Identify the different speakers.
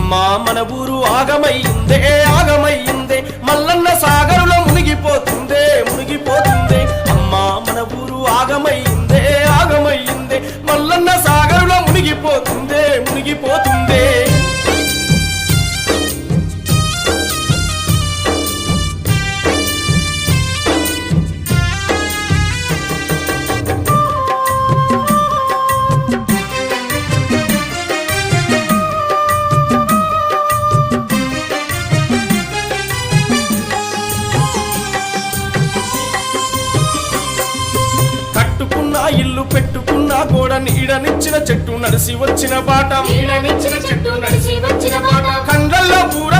Speaker 1: అమ్మా మన ఊరు ఆగమయ్యిందే ఆగమయ్యిందే మల్లన్న సాగరులో మునిగిపోతుందే మునిగిపోతుందే అమ్మా మన ఊరు ఆగమయ్యిందే ఆగమయ్యిందే మల్లన్న సాగరులో మునిగిపోతుందే మునిగిపోతుందే ఇల్లు పెట్టుకున్నా గోడ నీడనిచ్చిన చెట్టు నడిసి వచ్చిన బాట
Speaker 2: కండ్లల్లో పూర